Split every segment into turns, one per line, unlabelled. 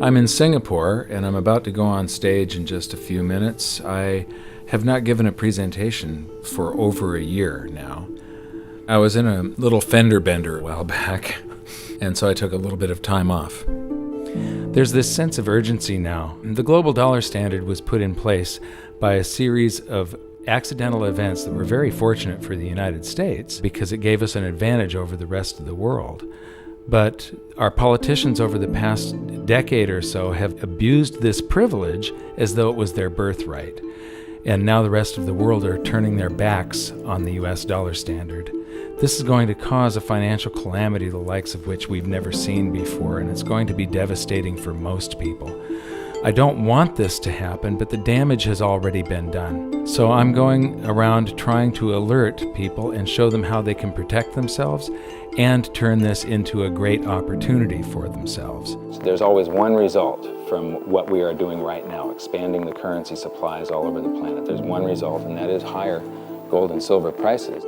I'm in Singapore, and I'm about to go on stage in just a few minutes. I have not given a presentation for over a year now. I was in a little fender bender a while back, and so I took a little bit of time off. There's this sense of urgency now. The global dollar standard was put in place by a series of accidental events that were very fortunate for the United States because it gave us an advantage over the rest of the world. But our politicians over the past decade or so have abused this privilege as though it was their birthright. And now the rest of the world are turning their backs on the US dollar standard. This is going to cause a financial calamity the likes of which we've never seen before, and it's going to be devastating for most people. I don't want this to happen, but the damage has already been done. So I'm going around trying to alert people and show them how they can protect themselves and turn this into a great opportunity for themselves.
There's always one result from what we are doing right now, expanding the currency supplies all over the planet. There's one result, and that is higher gold and silver prices.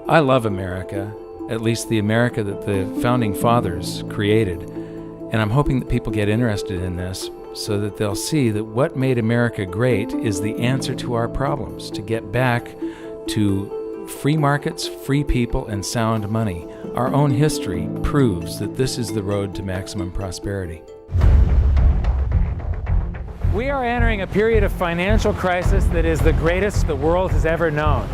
I love America, at least the America that the Founding Fathers created, and I'm hoping that people get interested in this so that they'll see that what made America great is the answer to our problems, to get back to free markets, free people, and sound money. Our own history proves that this is the road to maximum prosperity.
We are entering a period of financial crisis that is the greatest the world has ever known.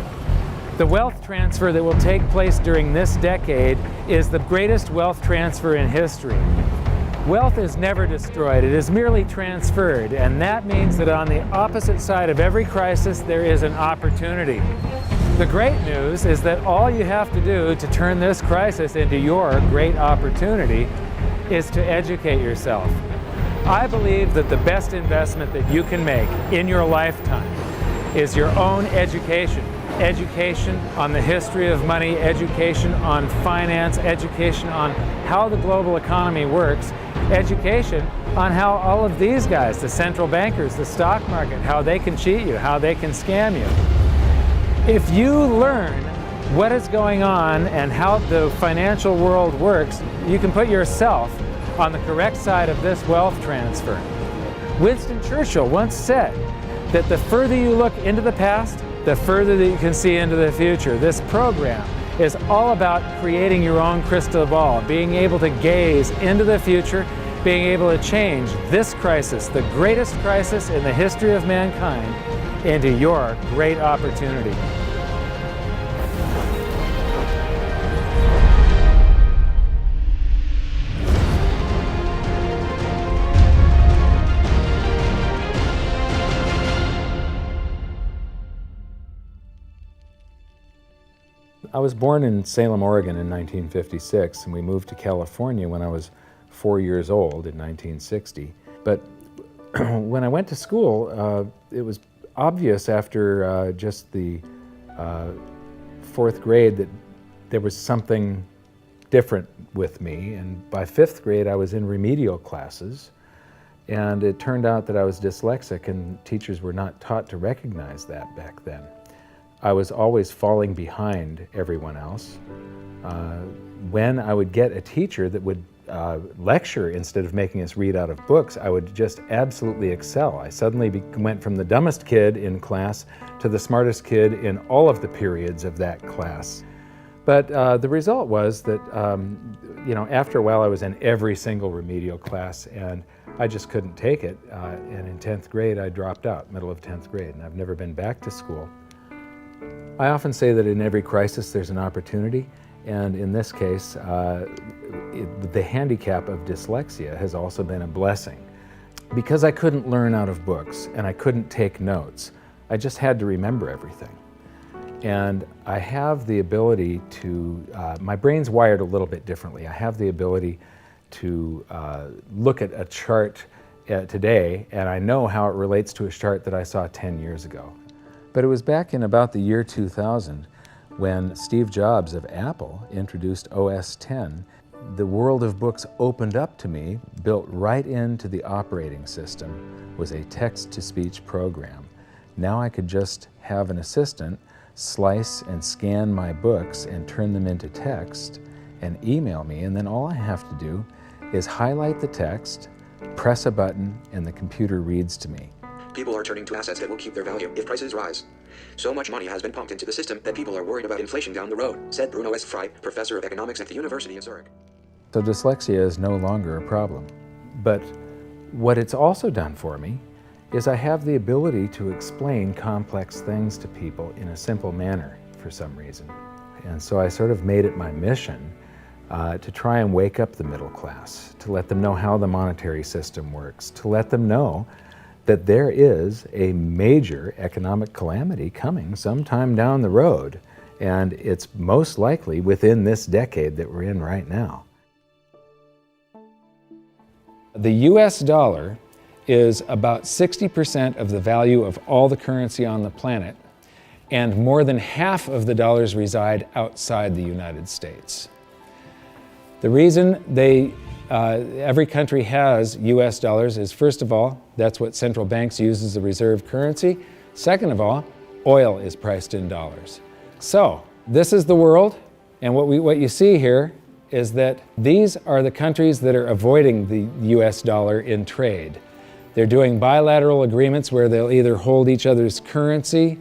The wealth transfer that will take place during this decade is the greatest wealth transfer in history. Wealth is never destroyed, it is merely transferred, and that means that on the opposite side of every crisis there is an opportunity. The great news is that all you have to do to turn this crisis into your great opportunity is to educate yourself. I believe that the best investment that you can make in your lifetime is your own education. Education on the history of money, education on finance, education on how the global economy works, education on how all of these guys, the central bankers, the stock market, how they can cheat you, how they can scam you. If you learn what is going on and how the financial world works, you can put yourself on the correct side of this wealth transfer. Winston Churchill once said that the further you look into the past, the further that you can see into the future. This program is all about creating your own crystal ball, being able to gaze into the future, being able to change this crisis, the greatest crisis in the history of mankind, into your great opportunity.
I was born in Salem, Oregon in 1956, and we moved to California when I was 4 years old in 1960. But when I went to school, it was obvious after just the fourth grade that there was something different with me. And by fifth grade, I was in remedial classes. And it turned out that I was dyslexic, and teachers were not taught to recognize that back then. I was always falling behind everyone else. When I would get a teacher that would lecture instead of making us read out of books, I would just absolutely excel. I suddenly went from the dumbest kid in class to the smartest kid in all of the periods of that class. But the result was that, after a while I was in every single remedial class, and I just couldn't take it. And in 10th grade, I dropped out, middle of 10th grade, and I've never been back to school. I often say that in every crisis there's an opportunity, and in this case, the handicap of dyslexia has also been a blessing. Because I couldn't learn out of books and I couldn't take notes, I just had to remember everything. And I have the ability to, my brain's wired a little bit differently. I have the ability to look at a chart today, and I know how it relates to a chart that I saw 10 years ago. But it was back in about the year 2000 when Steve Jobs of Apple introduced OS X. The world of books opened up to me. Built right into the operating system was a text-to-speech program. Now I could just have an assistant slice and scan my books and turn them into text and email me, and then all I have to do is highlight the text, press a button and the computer reads to me.
People are turning to assets that will keep their value if prices rise. So much money has been pumped into the system that people are worried about inflation down the road, said Bruno S. Fry, professor of economics at the University of Zurich.
So dyslexia is no longer a problem. But what it's also done for me is I have the ability to explain complex things to people in a simple manner for some reason. And so I sort of made it my mission to try and wake up the middle class, to let them know how the monetary system works, to let them know that there is a major economic calamity coming sometime down the road, and it's most likely within this decade that we're in right now. The US dollar is about 60% of the value of all the currency on the planet, and more than half of the dollars reside outside the United States. The reason every country has US dollars is, first of all, that's what central banks use as the reserve currency. Second of all, oil is priced in dollars. So this is the world, and what you see here is that these are the countries that are avoiding the US dollar in trade. They're doing bilateral agreements where they'll either hold each other's currency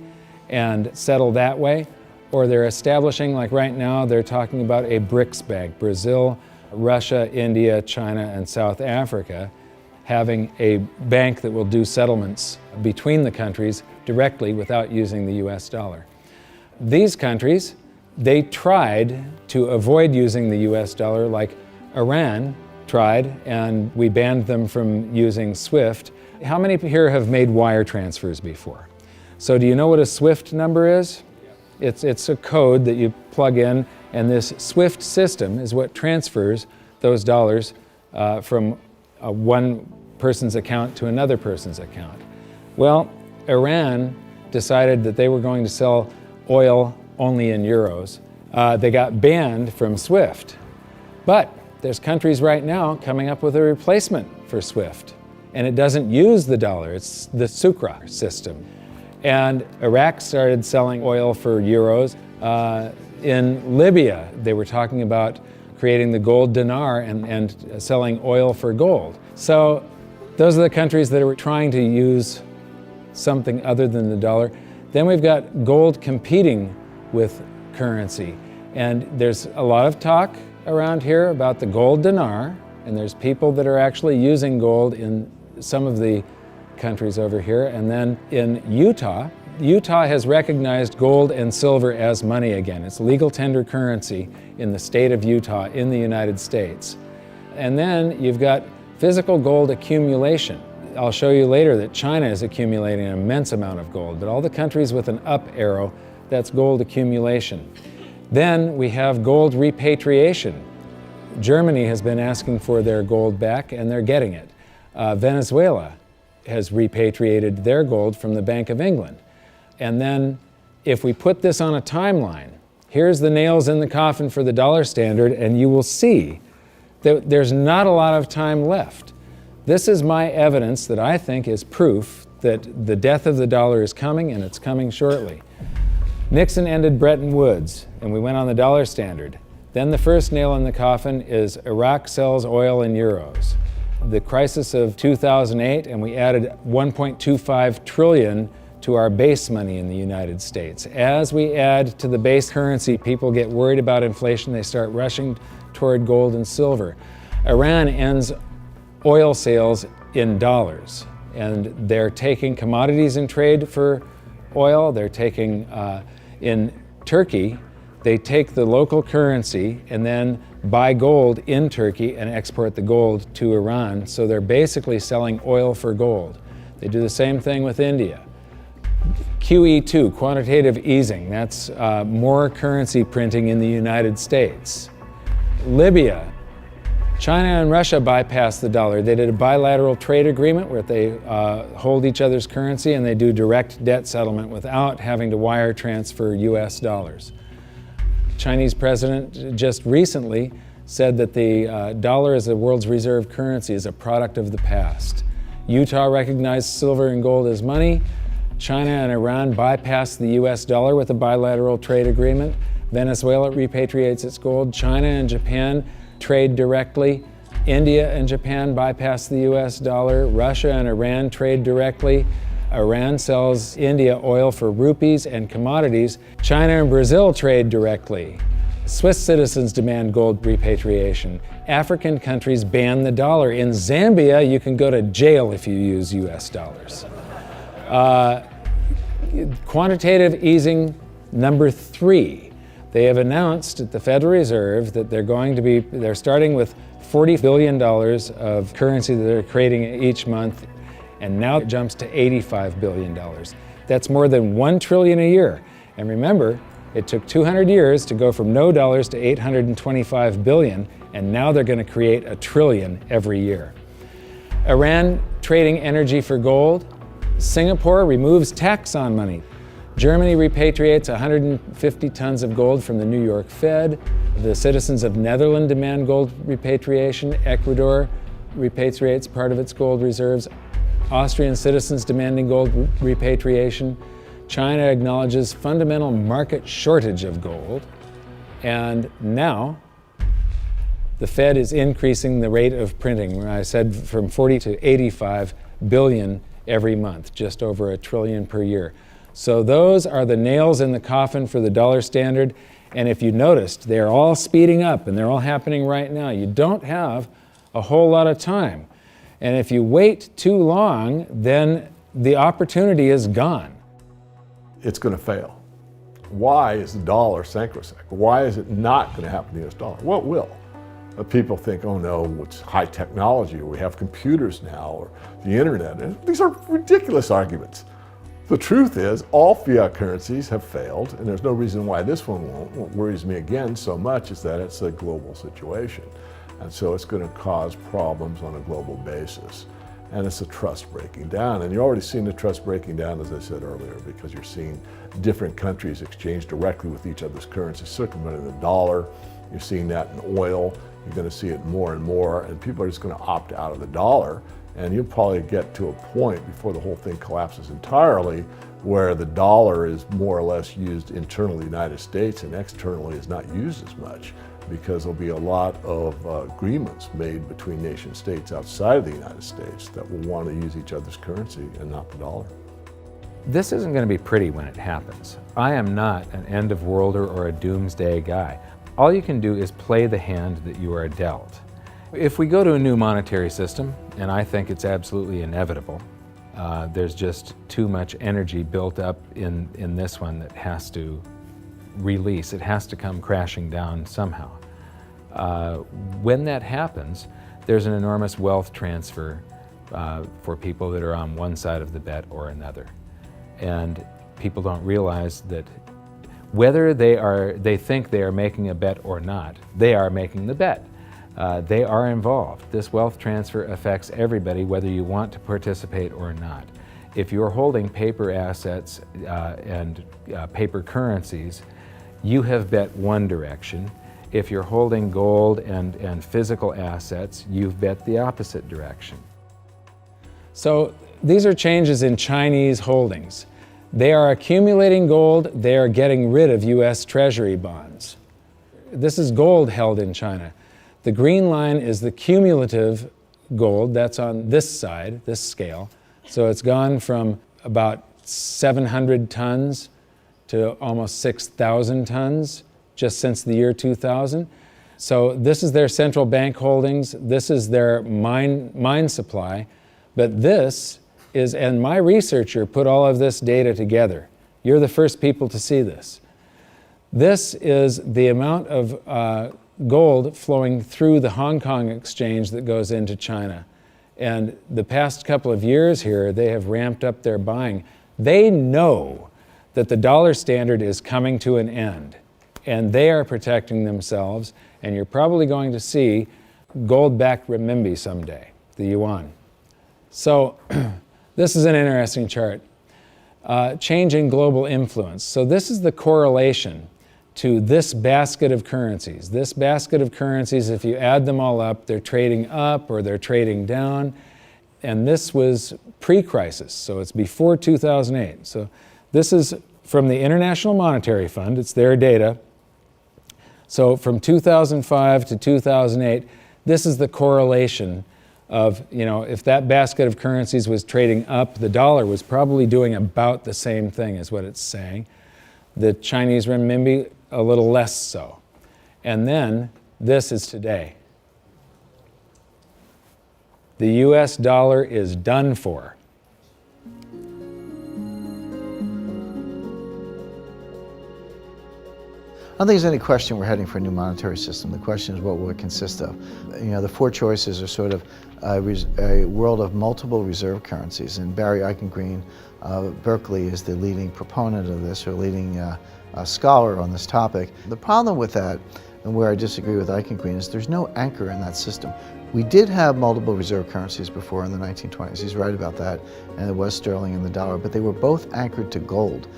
and settle that way, or they're establishing, like right now, they're talking about a BRICS bank, Brazil, Russia, India, China, and South Africa, having a bank that will do settlements between the countries directly without using the US dollar. These countries, they tried to avoid using the US dollar, like Iran tried, and we banned them from using SWIFT. How many here have made wire transfers before? So do you know what a SWIFT number is? It's a code that you plug in, and this SWIFT system is what transfers those dollars from one person's account to another person's account. Well, Iran decided that they were going to sell oil only in euros. They got banned from SWIFT. But there's countries right now coming up with a replacement for SWIFT, and it doesn't use the dollar, it's the Sukra system. And Iraq started selling oil for euros. In Libya, they were talking about creating the gold dinar and selling oil for gold. So those are the countries that are trying to use something other than the dollar. Then we've got gold competing with currency. And there's a lot of talk around here about the gold dinar, and there's people that are actually using gold in some of the countries over here. And then in Utah has recognized gold and silver as money again. It's legal tender currency in the state of Utah in the United States. And then you've got physical gold accumulation. I'll show you later that China is accumulating an immense amount of gold, but all the countries with an up arrow, that's gold accumulation. Then we have gold repatriation. Germany has been asking for their gold back, and they're getting it. Venezuela has repatriated their gold from the Bank of England. And then if we put this on a timeline, here's the nails in the coffin for the dollar standard, and you will see that there's not a lot of time left. This is my evidence that I think is proof that the death of the dollar is coming, and it's coming shortly. Nixon ended Bretton Woods, and we went on the dollar standard. Then the first nail in the coffin is Iraq sells oil in euros. The crisis of 2008, and we added 1.25 trillion to our base money in the United States. As we add to the base currency, people get worried about inflation. They start rushing toward gold and silver. Iran ends oil sales in dollars, and they're taking commodities in trade for oil. They're taking, in Turkey, they take the local currency and then buy gold in Turkey and export the gold to Iran. So they're basically selling oil for gold. They do the same thing with India. QE2, quantitative easing, that's more currency printing in the United States. Libya, China and Russia bypassed the dollar. They did a bilateral trade agreement where they hold each other's currency, and they do direct debt settlement without having to wire transfer US dollars. Chinese president just recently said that the dollar as the world's reserve currency is a product of the past. Utah recognized silver and gold as money. China and Iran bypassed the US dollar with a bilateral trade agreement. Venezuela repatriates its gold. China and Japan trade directly.
India and Japan bypass the US dollar. Russia and Iran trade directly. Iran sells India oil for rupees and commodities. China and Brazil trade directly. Swiss citizens demand gold repatriation. African countries ban the dollar. In Zambia, you can go to jail if you use US dollars. Quantitative easing number 3. They have announced at the Federal Reserve that they're starting with $40 billion of currency that they're creating each month, and now it jumps to $85 billion. That's more than $1 trillion a year. And remember, it took 200 years to go from no dollars to 825 billion, and now they're going to create $1 trillion every year. Iran trading energy for gold. Singapore removes tax on money. Germany repatriates 150 tons of gold from the New York Fed. The citizens of Netherlands demand gold repatriation. Ecuador repatriates part of its gold reserves. Austrian citizens demanding gold repatriation. China acknowledges fundamental market shortage of gold. And now, the Fed is increasing the rate of printing. I said from 40 to 85 billion every month, just over $1 trillion per year. So those are the nails in the coffin for the dollar standard. And if you noticed, they're all speeding up and they're all happening right now. You don't have a whole lot of time. And if you wait too long, then the opportunity is gone.
It's going to fail. Why is the dollar sacrosanct? Why is it not going to happen to the US dollar? Well, it will. People think, oh no, it's high technology, or we have computers now, or the internet. And these are ridiculous arguments. The truth is, all fiat currencies have failed, and there's no reason why this one won't. What worries me again so much is that it's a global situation. And so it's going to cause problems on a global basis. And it's a trust breaking down. And you're already seeing the trust breaking down, as I said earlier, because you're seeing different countries exchange directly with each other's currencies, circumventing the dollar. You're seeing that in oil. You're going to see it more and more, and people are just going to opt out of the dollar. And you'll probably get to a point before the whole thing collapses entirely where the dollar is more or less used internally in the United States and externally is not used as much, because there'll be a lot of agreements made between nation states outside of the United States that will want to use each other's currency and not the dollar.
This isn't going to be pretty when it happens. I am not an end-of-worlder or a doomsday guy. All you can do is play the hand that you are dealt. If we go to a new monetary system, and I think it's absolutely inevitable, there's just too much energy built up in this one that has to release. It has to come crashing down somehow. When that happens, there's an enormous wealth transfer for people that are on one side of the bet or another. And people don't realize that whether they think they are making a bet or not, they are making the bet. They are involved. This wealth transfer affects everybody, whether you want to participate or not. If you're holding paper assets and paper currencies, you have bet one direction. If you're holding gold and physical assets, you've bet the opposite direction. So these are changes in Chinese holdings. They are accumulating gold, they are getting rid of US Treasury bonds. This is gold held in China. The green line is the cumulative gold, that's on this side, this scale. So it's gone from about 700 tons to almost 6,000 tons just since the year 2000. So this is their central bank holdings, this is their mine supply, but this is, and my researcher put all of this data together. You're the first people to see this. This is the amount of gold flowing through the Hong Kong exchange that goes into China. And the past couple of years here, they have ramped up their buying. They know that the dollar standard is coming to an end, and they are protecting themselves, and you're probably going to see gold-backed renminbi someday, the yuan. So this is an interesting chart. Changing global influence. So this is the correlation to this basket of currencies. This basket of currencies, if you add them all up, they're trading up or they're trading down. And this was pre-crisis, so it's before 2008. So this is from the International Monetary Fund, it's their data. So from 2005 to 2008,
This is the correlation of, if that basket of currencies was trading up, the dollar was probably doing about the same thing as what it's saying. The Chinese renminbi, a little less so. And then this is today. The US dollar is done for.
I don't think there's any question we're heading for a new monetary system. The question is, what will it consist of? The four choices are sort of a world of multiple reserve currencies. And Barry Eichengreen, Berkeley, is the leading proponent of this, or leading scholar on this topic. The problem with that, and where I disagree with Eichengreen, is there's no anchor in that system. We did have multiple reserve currencies before in the 1920s. He's right about that, and it was sterling and the dollar, but they were both anchored to gold.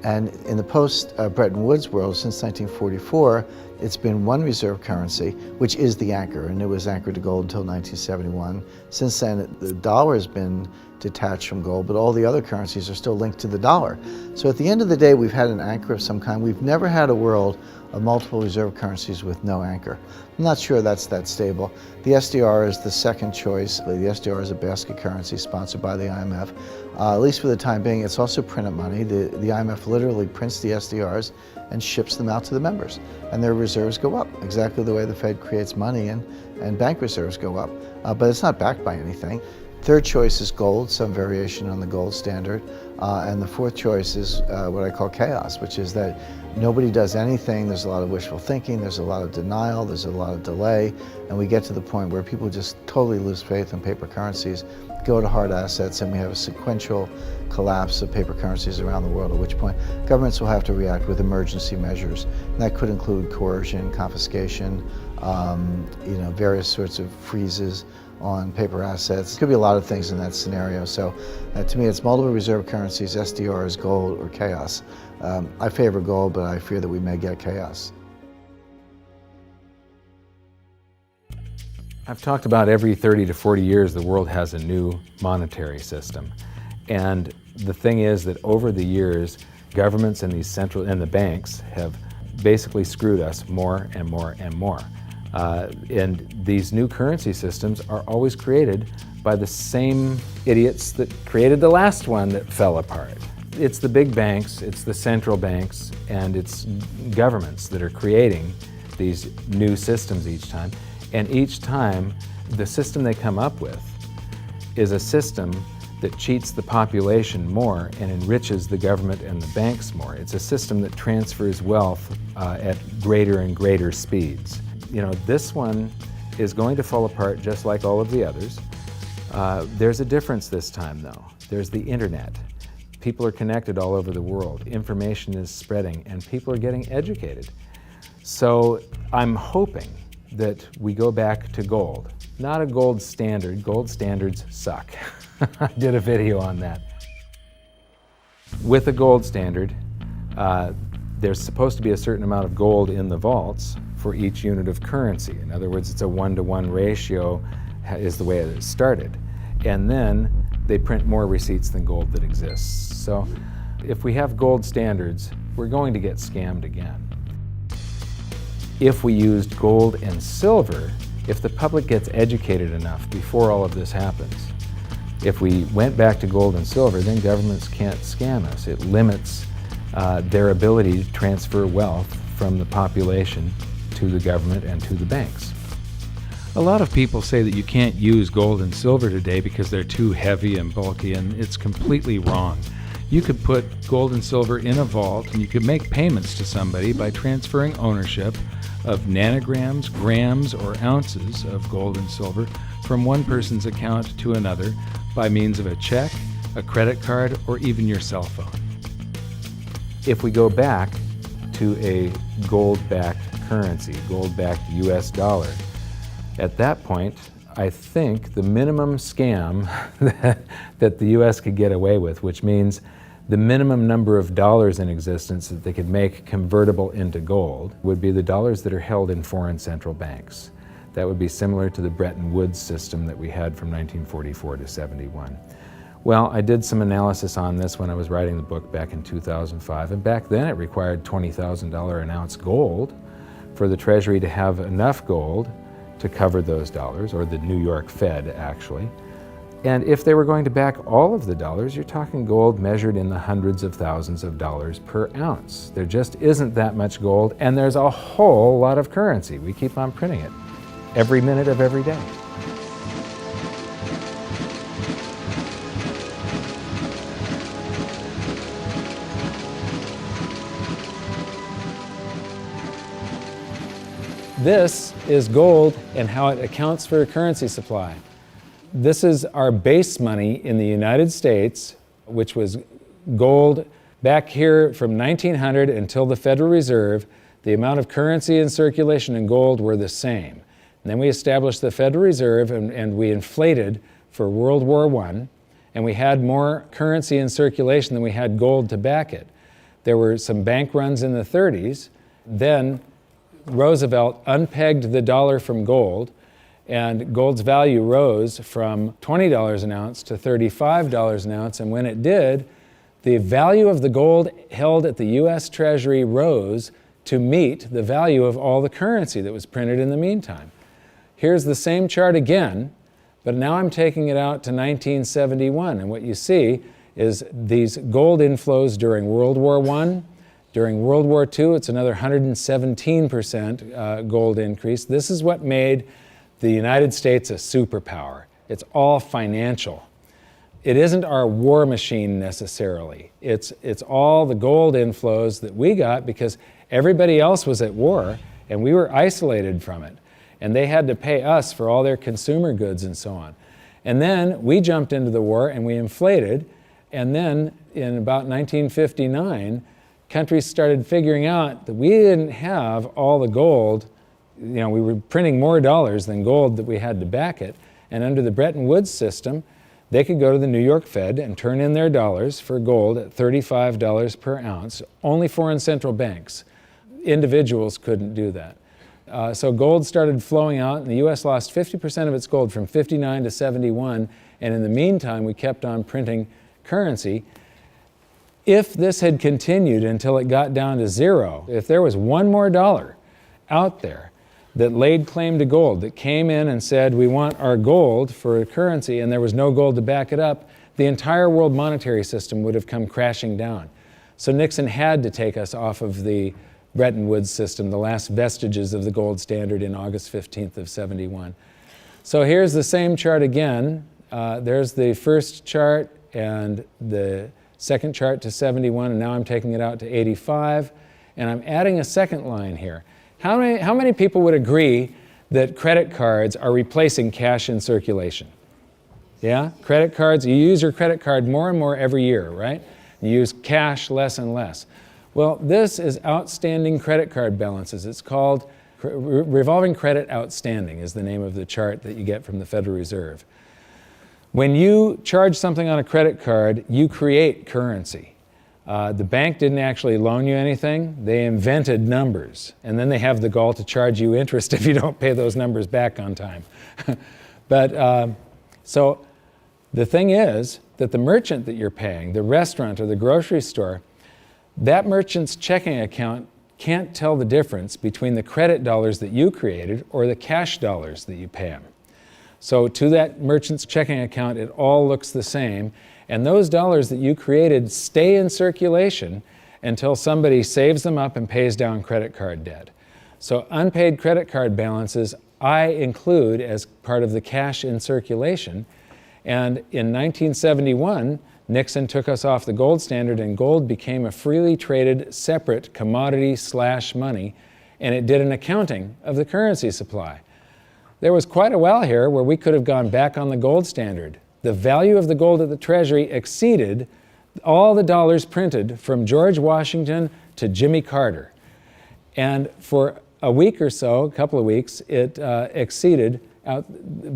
And in the post-Bretton Woods world, since 1944, it's been one reserve currency, which is the anchor, and it was anchored to gold until 1971. Since then, the dollar has been detached from gold, but all the other currencies are still linked to the dollar. So at the end of the day, we've had an anchor of some kind. We've never had a world of multiple reserve currencies with no anchor. I'm not sure that's that stable. The SDR is the second choice. The SDR is a basket currency sponsored by the IMF. At least for the time being, it's also printed money. The IMF literally prints the SDRs and ships them out to the members. And their reserves go up, exactly the way the Fed creates money and bank reserves go up. But it's not backed by anything. Third choice is gold, some variation on the gold standard. And the fourth choice is what I call chaos, which is that nobody does anything. There's a lot of wishful thinking, there's a lot of denial, there's a lot of delay, and we get to the point where people just totally lose faith in paper currencies, go to hard assets, and we have a sequential collapse of paper currencies around the world, at which point governments will have to react with emergency measures. And that could include coercion, confiscation, various sorts of freezes on paper assets. It could be a lot of things in that scenario. So to me, it's multiple reserve currencies, SDRs, gold, or chaos. I favor gold, but I fear that we may get chaos.
I've talked about every 30 to 40 years the world has a new monetary system. And the thing is that over the years, governments and the banks have basically screwed us more and more and more. And these new currency systems are always created by the same idiots that created the last one that fell apart. It's the big banks, it's the central banks, and it's governments that are creating these new systems each time. And each time, the system they come up with is a system that cheats the population more and enriches the government and the banks more. It's a system that transfers wealth at greater and greater speeds. This one is going to fall apart just like all of the others. There's a difference this time, though. There's the internet. People are connected all over the world. Information is spreading, and people are getting educated. So I'm hoping that we go back to gold. Not a gold standard. Gold standards suck. I did a video on that. With a gold standard, there's supposed to be a certain amount of gold in the vaults for each unit of currency. In other words, it's a 1-to-1 ratio is the way it started. And then they print more receipts than gold that exists. So if we have gold standards, we're going to get scammed again. If we used gold and silver, if the public gets educated enough before all of this happens, if we went back to gold and silver, then governments can't scam us. It limits their ability to transfer wealth from the population to the government and to the banks.
A lot of people say that you can't use gold and silver today because they're too heavy and bulky, and it's completely wrong. You could put gold and silver in a vault, and you could make payments to somebody by transferring ownership of nanograms, grams, or ounces of gold and silver from one person's account to another by means of a check, a credit card, or even your cell phone.
If we go back to a gold-backed currency, gold-backed US dollar, at that point, I think the minimum scam that the US could get away with, which means the minimum number of dollars in existence that they could make convertible into gold, would be the dollars that are held in foreign central banks. That would be similar to the Bretton Woods system that we had from 1944 to 71. Well, I did some analysis on this when I was writing the book back in 2005, and back then it required $20,000 an ounce gold for the Treasury to have enough gold to cover those dollars, or the New York Fed actually. And if they were going to back all of the dollars, you're talking gold measured in the hundreds of thousands of dollars per ounce. There just isn't that much gold, and there's a whole lot of currency. We keep on printing it every minute of every day.
This is gold and how it accounts for a currency supply. This is our base money in the United States, which was gold back here from 1900 until the Federal Reserve. The amount of currency in circulation in gold were the same. And then we established the Federal Reserve and we inflated for World War I, and we had more currency in circulation than we had gold to back it. There were some bank runs in the 30s. Then Roosevelt unpegged the dollar from gold, and gold's value rose from $20 an ounce to $35 an ounce. And when it did, the value of the gold held at the US Treasury rose to meet the value of all the currency that was printed in the meantime. Here's the same chart again, but now I'm taking it out to 1971. And what you see is these gold inflows during World War I. During World War II, it's another 117% gold increase. This is what made the United States a superpower. It's all financial. It isn't our war machine necessarily. It's all the gold inflows that we got because everybody else was at war and we were isolated from it. And they had to pay us for all their consumer goods and so on. And then we jumped into the war and we inflated. And then in about 1959, countries started figuring out that we didn't have all the gold. You know, we were printing more dollars than gold that we had to back it. And under the Bretton Woods system, they could go to the New York Fed and turn in their dollars for gold at $35 per ounce. Only foreign central banks. Individuals couldn't do that. So gold started flowing out, and the U.S. lost 50% of its gold from 59 to 71. And in the meantime, we kept on printing currency. If this had continued until it got down to zero, if there was one more dollar out there that laid claim to gold, that came in and said, we want our gold for a currency, and there was no gold to back it up, the entire world monetary system would have come crashing down. So Nixon had to take us off of the Bretton Woods system, the last vestiges of the gold standard in August 15th of 71. So here's the same chart again. There's the first chart and the second chart to 71, and now I'm taking it out to 85, and I'm adding a second line here. How many people would agree that credit cards are replacing cash in circulation? Yeah? Credit cards, you use your credit card more and more every year, right? You use cash less and less. Well, this is outstanding credit card balances. It's called revolving credit outstanding is the name of the chart that you get from the Federal Reserve. When you charge something on a credit card, you create currency. The bank didn't actually loan you anything. They invented numbers. And then they have the gall to charge you interest if you don't pay those numbers back on time. So the thing is that the merchant that you're paying, the restaurant or the grocery store, that merchant's checking account can't tell the difference between the credit dollars that you created or the cash dollars that you pay them. So to that merchant's checking account, it all looks the same. And those dollars that you created stay in circulation until somebody saves them up and pays down credit card debt. So unpaid credit card balances I include as part of the cash in circulation. And in 1971, Nixon took us off the gold standard and gold became a freely traded separate commodity/money, and it did an accounting of the currency supply. There was quite a while here where we could have gone back on the gold standard. The value of the gold at the Treasury exceeded all the dollars printed from George Washington to Jimmy Carter. And for a week or so, a couple of weeks, it exceeded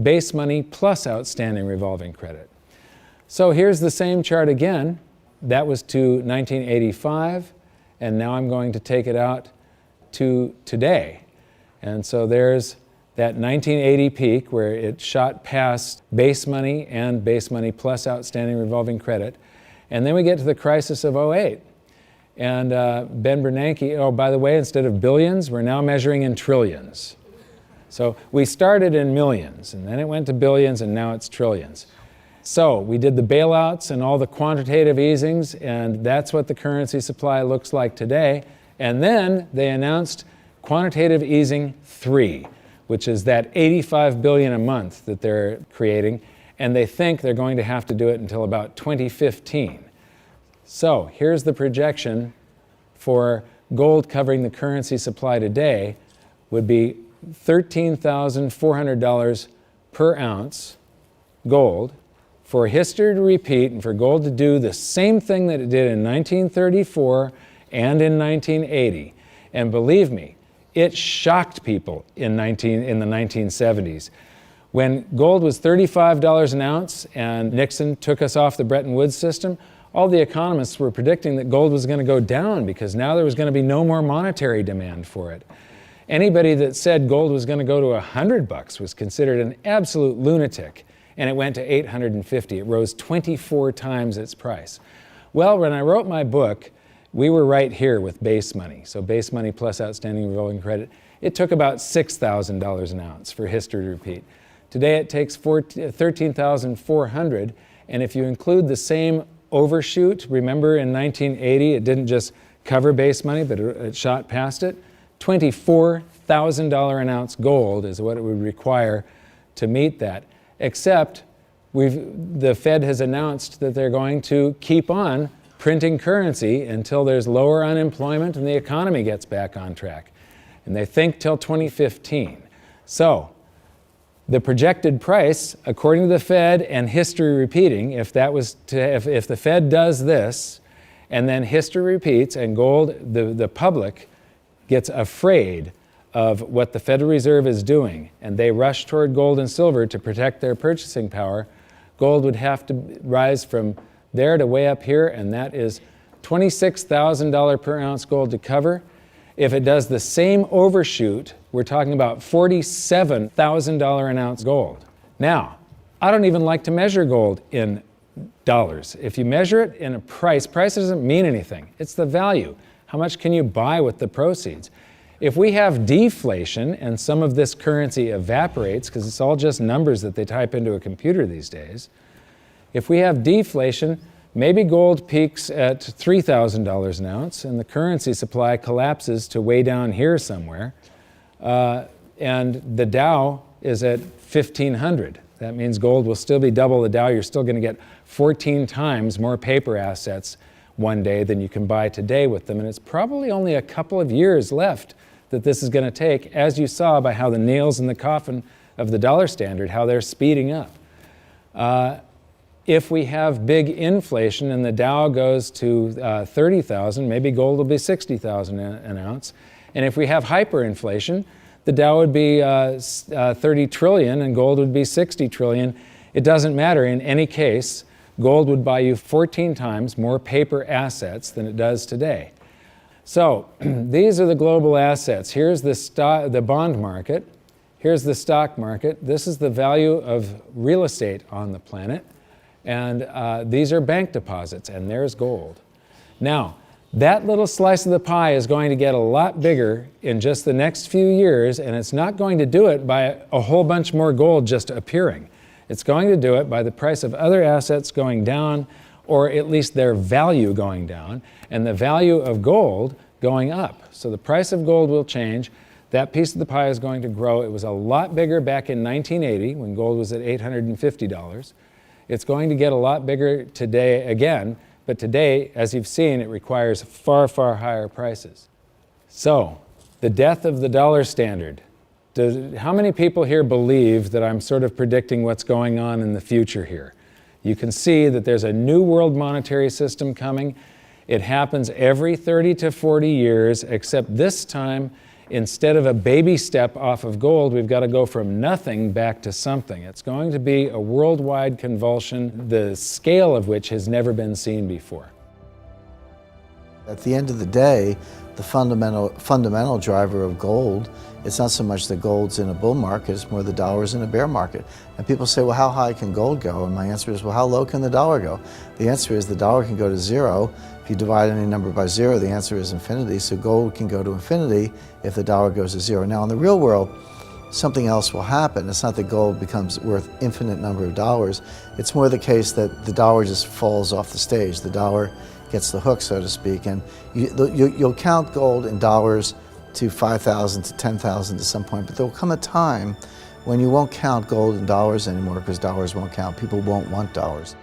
base money plus outstanding revolving credit. So here's the same chart again. That was to 1985, and now I'm going to take it out to today. And so there's that 1980 peak where it shot past base money and base money plus outstanding revolving credit. And then we get to the crisis of 08. And Ben Bernanke, oh, by the way, instead of billions, we're now measuring in trillions. So we started in millions, and then it went to billions, and now it's trillions. So we did the bailouts and all the quantitative easings, and that's what the currency supply looks like today. And then they announced quantitative easing 3, which is that 85 billion a month that they're creating, and they think they're going to have to do it until about 2015. So here's the projection for gold covering the currency supply today would be $13,400 per ounce gold for history to repeat and for gold to do the same thing that it did in 1934 and in 1980. And believe me, it shocked people in the 1970s. When gold was $35 an ounce and Nixon took us off the Bretton Woods system, all the economists were predicting that gold was going to go down because now there was going to be no more monetary demand for it. Anybody that said gold was going to go to $100 was considered an absolute lunatic, and it went to $850. It rose 24 times its price. Well, when I wrote my book, we were right here with base money. So base money plus outstanding revolving credit. It took about $6,000 an ounce for history to repeat. Today it takes $13,400, and if you include the same overshoot, remember in 1980 it didn't just cover base money, but it shot past it. $24,000 an ounce gold is what it would require to meet that. Except the Fed has announced that they're going to keep on printing currency until there's lower unemployment and the economy gets back on track. And they think till 2015. So the projected price, according to the Fed and history repeating, if the Fed does this and then history repeats and gold, the public gets afraid of what the Federal Reserve is doing and they rush toward gold and silver to protect their purchasing power, gold would have to rise from there to way up here, and that is $26,000 per ounce gold to cover. If it does the same overshoot, we're talking about $47,000 an ounce gold. Now, I don't even like to measure gold in dollars. If you measure it in a price doesn't mean anything. It's the value. How much can you buy with the proceeds? If we have deflation and some of this currency evaporates, because it's all just numbers that they type into a computer these days, if we have deflation, maybe gold peaks at $3,000 an ounce and the currency supply collapses to way down here somewhere, and the Dow is at 1,500. That means gold will still be double the Dow. You're still going to get 14 times more paper assets one day than you can buy today with them, and it's probably only a couple of years left that this is going to take, as you saw by how the nails in the coffin of the dollar standard, how they're speeding up. If we have big inflation and the Dow goes to 30,000, maybe gold will be 60,000 an ounce. And if we have hyperinflation, the Dow would be 30 trillion and gold would be 60 trillion. It doesn't matter. In any case, gold would buy you 14 times more paper assets than it does today. So these are the global assets. Here's the bond market. Here's the stock market. This is the value of real estate on the planet. And these are bank deposits, and there's gold. Now, that little slice of the pie is going to get a lot bigger in just the next few years, and it's not going to do it by a whole bunch more gold just appearing. It's going to do it by the price of other assets going down, or at least their value going down, and the value of gold going up. So the price of gold will change. That piece of the pie is going to grow. It was a lot bigger back in 1980 when gold was at $850. It's going to get a lot bigger today again, but today, as you've seen, it requires far, far higher prices. So, the death of the dollar standard. How many people here believe that I'm sort of predicting what's going on in the future here? You can see that there's a new world monetary system coming. It happens every 30 to 40 years, except this time, instead of a baby step off of gold, we've got to go from nothing back to something. It's going to be a worldwide convulsion, the scale of which has never been seen before.
At the end of the day, the fundamental driver of gold, it's not so much that gold's in a bull market, it's more the dollar's in a bear market. And people say, well, how high can gold go? And my answer is, well, how low can the dollar go? The answer is the dollar can go to zero. If you divide any number by zero, the answer is infinity. So gold can go to infinity if the dollar goes to zero. Now, in the real world, something else will happen. It's not that gold becomes worth infinite number of dollars. It's more the case that the dollar just falls off the stage. The dollar gets the hook, so to speak, and you'll count gold in dollars to 5,000 to 10,000 to some point, but there will come a time when you won't count gold in dollars anymore because dollars won't count. People won't want dollars.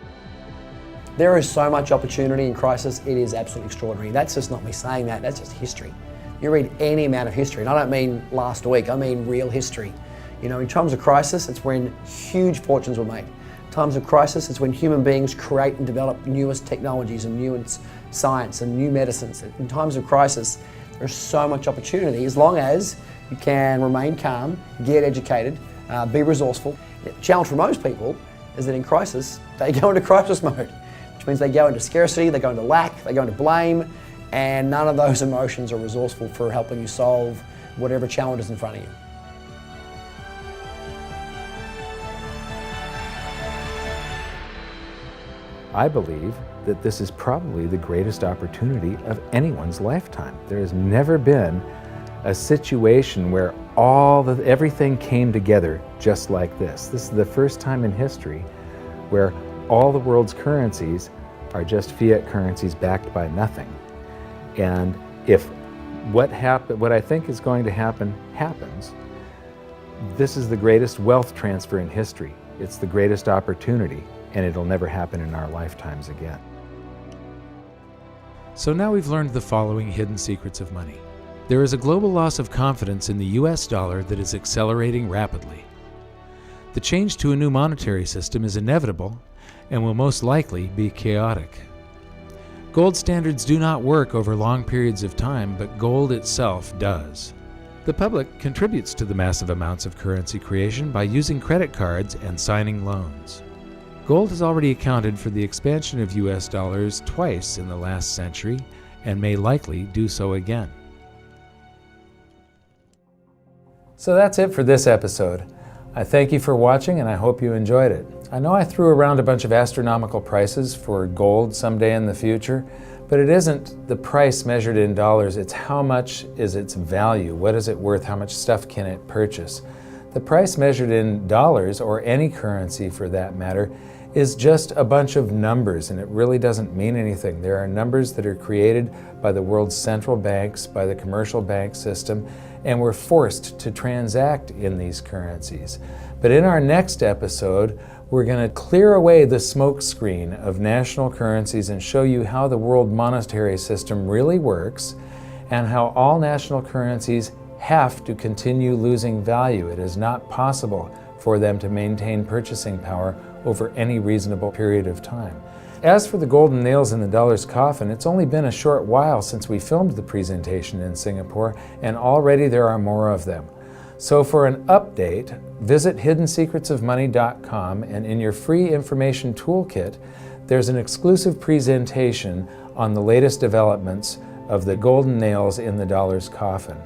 There is so much opportunity in crisis, it is absolutely extraordinary. That's just not me saying that, that's just history. You read any amount of history, and I don't mean last week, I mean real history. You know, in times of crisis, it's when huge fortunes were made. Times of crisis, it's when human beings create and develop newest technologies and newest science and new medicines. In times of crisis, there's so much opportunity as long as you can remain calm, get educated, be resourceful. The challenge for most people is that in crisis, they go into crisis mode, which means they go into scarcity, they go into lack, they go into blame, and none of those emotions are resourceful for helping you solve whatever challenge is in front of you.
I believe that this is probably the greatest opportunity of anyone's lifetime. There has never been a situation where everything came together just like this. This is the first time in history where all the world's currencies are just fiat currencies backed by nothing. And if what I think is going to happen happens, this is the greatest wealth transfer in history. It's the greatest opportunity, and it'll never happen in our lifetimes again.
So now we've learned the following hidden secrets of money. There is a global loss of confidence in the US dollar that is accelerating rapidly. The change to a new monetary system is inevitable and will most likely be chaotic. Gold standards do not work over long periods of time, but gold itself does. The public contributes to the massive amounts of currency creation by using credit cards and signing loans. Gold has already accounted for the expansion of US dollars twice in the last century and may likely do so again.
So that's it for this episode. I thank you for watching, and I hope you enjoyed it. I know I threw around a bunch of astronomical prices for gold someday in the future, but it isn't the price measured in dollars, it's how much is its value, what is it worth, how much stuff can it purchase. The price measured in dollars, or any currency for that matter, is just a bunch of numbers, and it really doesn't mean anything. There are numbers that are created by the world's central banks, by the commercial bank system, and we're forced to transact in these currencies. But in our next episode, we're going to clear away the smoke screen of national currencies and show you how the world monetary system really works and how all national currencies have to continue losing value. It is not possible for them to maintain purchasing power over any reasonable period of time. As for the golden nails in the dollar's coffin, it's only been a short while since we filmed the presentation in Singapore, and already there are more of them. So for an update, visit hiddensecretsofmoney.com, and in your free information toolkit, there's an exclusive presentation on the latest developments of the golden nails in the dollar's coffin.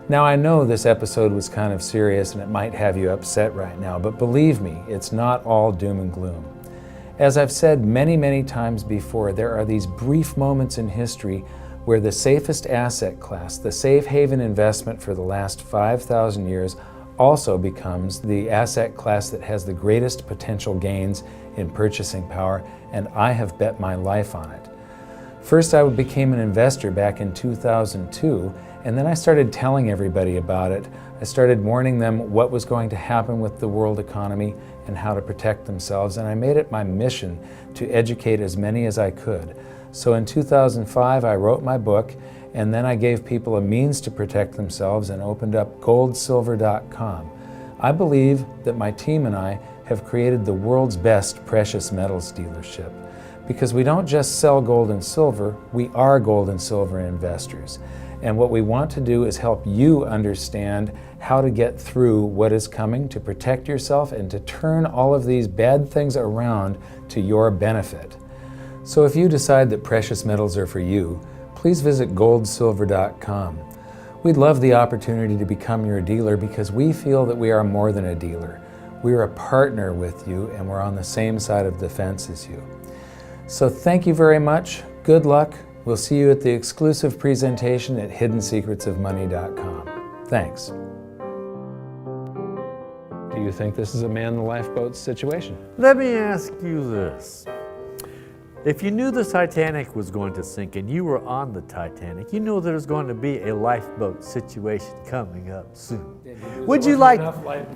Now, I know this episode was kind of serious and it might have you upset right now, but believe me, it's not all doom and gloom. As I've said many, many times before, there are these brief moments in history where the safest asset class, the safe haven investment for the last 5,000 years, also becomes the asset class that has the greatest potential gains in purchasing power, and I have bet my life on it. First, I became an investor back in 2002, and then I started telling everybody about it. I started warning them what was going to happen with the world economy and how to protect themselves, and I made it my mission to educate as many as I could. So in 2005, I wrote my book, and then I gave people a means to protect themselves and opened up goldsilver.com. I believe that my team and I have created the world's best precious metals dealership, because we don't just sell gold and silver, we are gold and silver investors. And what we want to do is help you understand how to get through what is coming, to protect yourself, and to turn all of these bad things around to your benefit. So if you decide that precious metals are for you, please visit goldsilver.com. We'd love the opportunity to become your dealer because we feel that we are more than a dealer. We are a partner with you, and we're on the same side of the fence as you. So thank you very much. Good luck. We'll see you at the exclusive presentation at hiddensecretsofmoney.com. Thanks.
you think this is a man-in-the-lifeboat situation?
Let me ask you this. If you knew the Titanic was going to sink and you were on the Titanic, you know there's going to be a lifeboat situation coming up soon. Would you like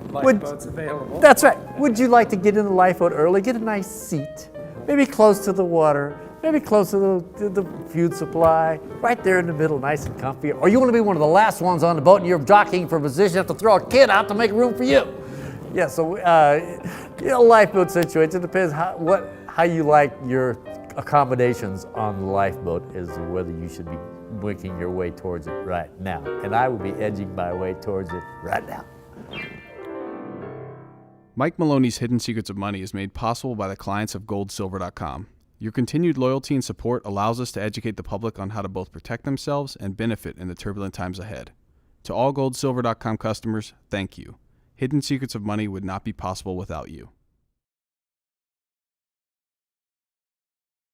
lifeboats available?
That's right. Would you like to get in the lifeboat early, get a nice seat, maybe close to the water, maybe close to the food supply, right there in the middle, nice and comfy? Or you want to be one of the last ones on the boat and you're jockeying for position, you have to throw a kid out to make room for you? Yeah, so lifeboat situation depends how you like your accommodations on the lifeboat is whether you should be working your way towards it right now. And I will be edging my way towards it right now.
Mike Maloney's Hidden Secrets of Money is made possible by the clients of goldsilver.com. Your continued loyalty and support allows us to educate the public on how to both protect themselves and benefit in the turbulent times ahead. To all goldsilver.com customers, thank you. Hidden Secrets of Money would not be possible without you.